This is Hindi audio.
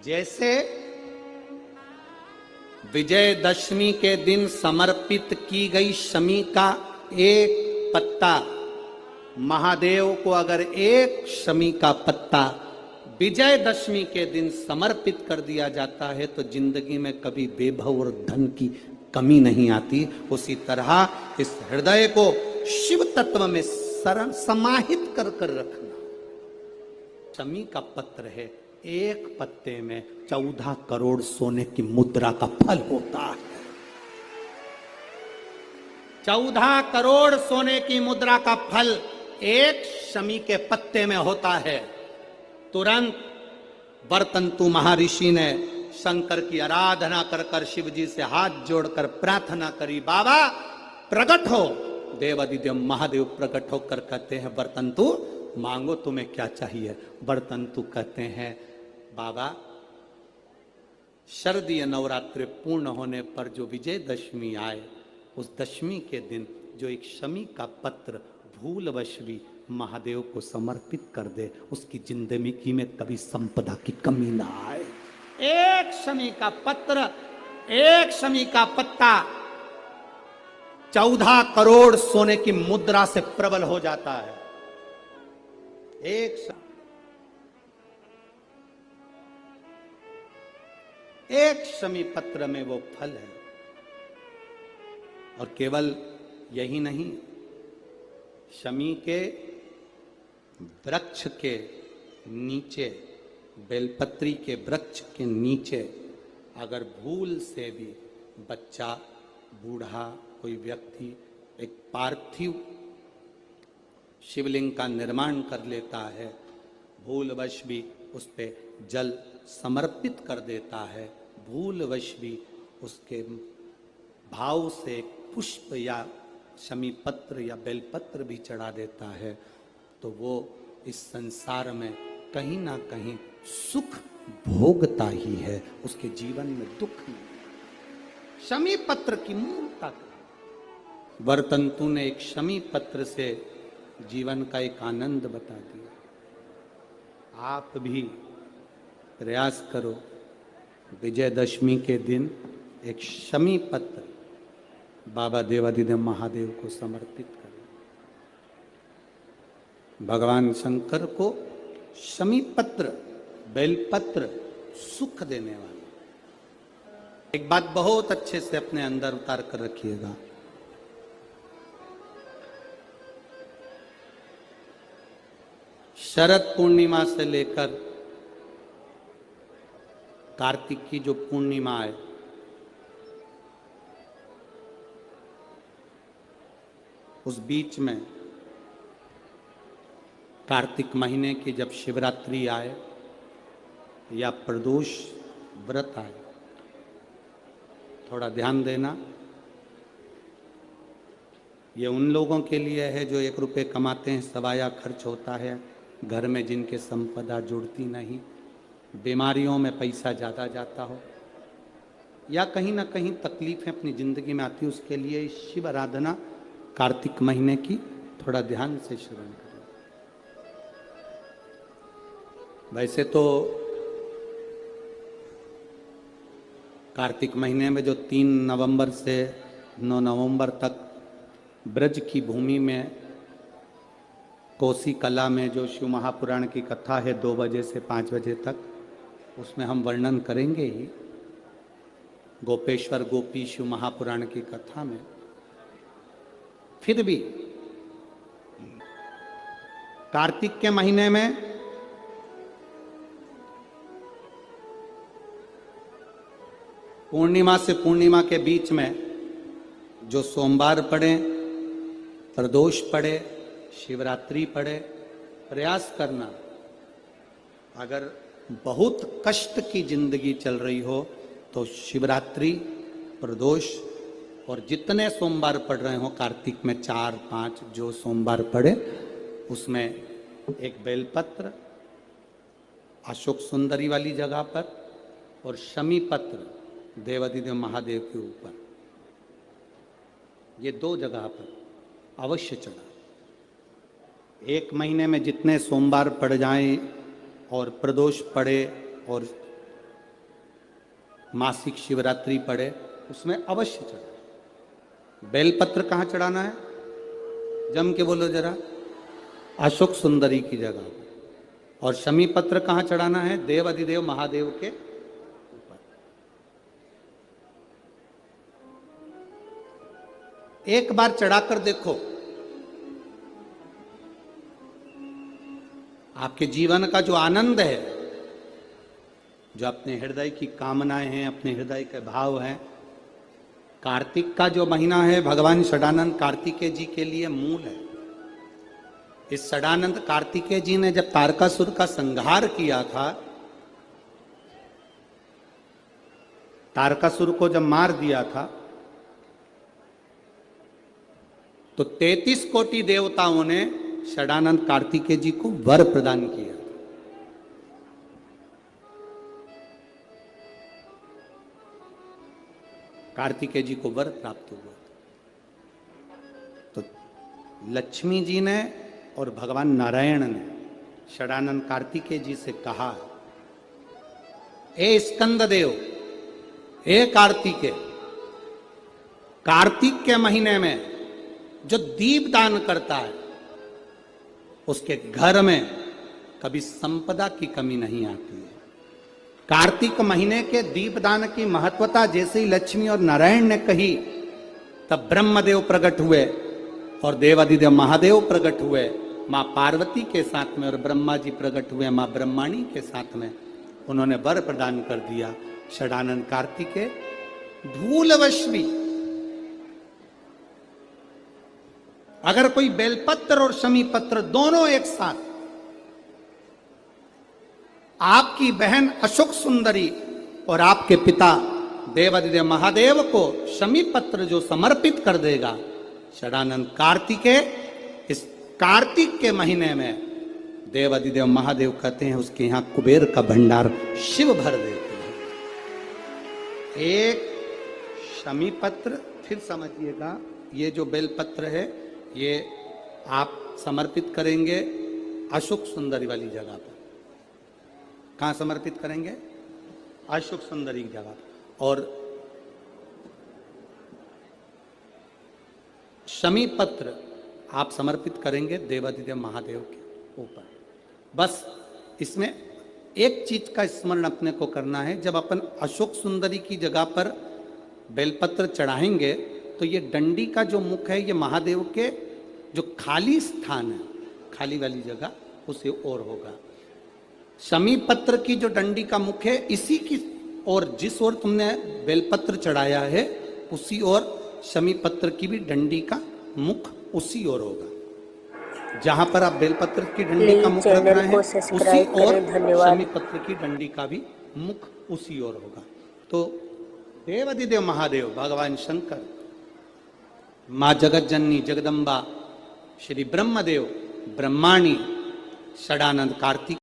जैसे विजयदशमी के दिन समर्पित की गई शमी का एक पत्ता, महादेव को अगर एक शमी का पत्ता विजयदशमी के दिन समर्पित कर दिया जाता है तो जिंदगी में कभी वैभव और धन की कमी नहीं आती। उसी तरह इस हृदय को शिव तत्व में समाहित कर कर रखना। शमी का पत्र है, एक पत्ते में 14 करोड़ सोने की मुद्रा का फल होता है। 14 करोड़ सोने की मुद्रा का फल एक शमी के पत्ते में होता है। तुरंत वर्तंतु महर्षि ने शंकर की आराधना कर कर शिव जी से हाथ जोड़कर प्रार्थना करी, बाबा प्रकट हो। देवादिदेव महादेव प्रकट होकर कहते हैं, वर्तंतु मांगो तुम्हें क्या चाहिए। वर्तंतु कहते हैं, बाबा शरदीय नवरात्रि पूर्ण होने पर जो विजयदशमी आए, उस दशमी के दिन जो एक शमी का पत्र भूलवश भी महादेव को समर्पित कर दे, उसकी जिंदगी में कभी संपदा की कमी ना आए। एक शमी का पत्र, एक शमी का पत्ता 14 करोड़ सोने की मुद्रा से प्रबल हो जाता है। एक शमी पत्र में वो फल है। और केवल यही नहीं, शमी के वृक्ष के नीचे, बेलपत्री के वृक्ष के नीचे अगर भूल से भी बच्चा, बूढ़ा, कोई व्यक्ति एक पार्थिव शिवलिंग का निर्माण कर लेता है, भूलवश भी उस पे जल समर्पित कर देता है, भूलवश भी उसके भाव से पुष्प या शमी पत्र या बेलपत्र भी चढ़ा देता है, तो वो इस संसार में कहीं ना कहीं सुख भोगता ही है, उसके जीवन में दुख नहीं। शमी पत्र की मूलता, वर्तंतु ने एक शमी पत्र से जीवन का एक आनंद बता दिया। आप भी प्रयास करो, विजयदशमी के दिन एक शमी पत्र बाबा देवादिदेव महादेव को समर्पित करें। भगवान शंकर को शमी पत्र, बेलपत्र सुख देने वाला। एक बात बहुत अच्छे से अपने अंदर उतार कर रखिएगा, शरद पूर्णिमा से लेकर कार्तिक की जो पूर्णिमा है, उस बीच में कार्तिक महीने की जब शिवरात्रि आए या प्रदोष व्रत आए, थोड़ा ध्यान देना। ये उन लोगों के लिए है जो 1 रुपये कमाते हैं, सवाया खर्च होता है, घर में जिनके संपदा जुड़ती नहीं, बीमारियों में पैसा ज़्यादा जाता हो, या कहीं ना कहीं तकलीफें अपनी ज़िंदगी में आती, उसके लिए शिव आराधना कार्तिक महीने की थोड़ा ध्यान से श्रवण करें। वैसे तो कार्तिक महीने में जो 3 नवंबर से 9 नवंबर तक ब्रज की भूमि में कोसी कला में जो शिव महापुराण की कथा है 2 बजे से 5 बजे तक, उसमें हम वर्णन करेंगे ही गोपेश्वर गोपी शिव महापुराण की कथा में। फिर भी कार्तिक के महीने में पूर्णिमा से पूर्णिमा के बीच में जो सोमवार पड़े, प्रदोष पड़े, शिवरात्रि पड़े, प्रयास करना, अगर बहुत कष्ट की जिंदगी चल रही हो तो शिवरात्रि, प्रदोष और जितने सोमवार पड़ रहे हो कार्तिक में 4-5 जो सोमवार पड़े, उसमें एक बेलपत्र अशोक सुंदरी वाली जगह पर और शमी पत्र देवादिदेव महादेव के ऊपर, ये 2 जगह पर अवश्य चढ़ा। 1 महीने में जितने सोमवार पड़ जाएं और प्रदोष पड़े और मासिक शिवरात्रि पड़े उसमें अवश्य चढ़ाए। बेलपत्र कहाँ चढ़ाना है? जम के बोलो जरा। अशोक सुंदरी की जगह पर। और शमी पत्र कहाँ चढ़ाना है? देव अधिदेव महादेव के ऊपर। एक बार चढ़ाकर देखो, आपके जीवन का जो आनंद है, जो अपने हृदय की कामनाएं हैं, अपने हृदय के भाव हैं, कार्तिक का जो महीना है भगवान षडानंद कार्तिकेय जी के लिए मूल है। इस षडानंद कार्तिकेय जी ने जब तारकासुर का संहार किया था, तारकासुर को जब मार दिया था, तो 33 कोटि देवताओं ने षडानंद कार्तिकेय जी को वर प्रदान किया। कार्तिकेय जी को वर प्राप्त हुआ। तो लक्ष्मी जी ने और भगवान नारायण ने षडानंद कार्तिकेय जी से कहा, ए स्कंद देव, ए कार्तिकेय, कार्तिक के महीने में जो दीप दान करता है उसके घर में कभी संपदा की कमी नहीं आती है। कार्तिक महीने के दीपदान की महत्वता जैसे ही लक्ष्मी और नारायण ने कही, तब ब्रह्मदेव प्रकट हुए और देवाधिदेव महादेव प्रकट हुए मां पार्वती के साथ में, और ब्रह्मा जी प्रकट हुए मां ब्रह्माणी के साथ में। उन्होंने वर प्रदान कर दिया। षडानंद कार्तिकेय भूलवश भी अगर कोई बेलपत्र और शमी पत्र दोनों एक साथ आपकी बहन अशोक सुंदरी और आपके पिता देवाधिदेव महादेव को शमी पत्र जो समर्पित कर देगा, षडानंद कार्तिकेय इस कार्तिक के महीने में देवाधिदेव महादेव कहते हैं उसके यहां कुबेर का भंडार शिव भर देते हैं। एक शमी पत्र, फिर समझिएगा, ये जो बेलपत्र है ये आप समर्पित करेंगे अशोक सुंदरी वाली जगह पर। कहां समर्पित करेंगे? अशोक सुंदरी की जगह। और शमी पत्र आप समर्पित करेंगे देवाधिदेव महादेव के ऊपर। बस इसमें एक चीज का स्मरण अपने को करना है, जब अपन अशोक सुंदरी की जगह पर बेलपत्र चढ़ाएंगे तो ये डंडी का जो मुख है ये महादेव के जो खाली स्थान है, खाली वाली जगह, उसे ओर होगा। शमी पत्र की जो डंडी का मुख है इसी की ओर, जिस ओर तुमने बेलपत्र चढ़ाया है उसी ओर शमी पत्र की भी डंडी का मुख उसी ओर होगा। जहां पर आप बेलपत्र की डंडी का मुख रख रहे हैं उसी ओर शमी पत्र की डंडी का भी मुख उसी ओर होगा। तो देवाधिदेव महादेव भगवान शंकर, मां जगत जननी जगदम्बा, श्री ब्रह्मदेव, ब्रह्माणी, षडानंद कार्तिक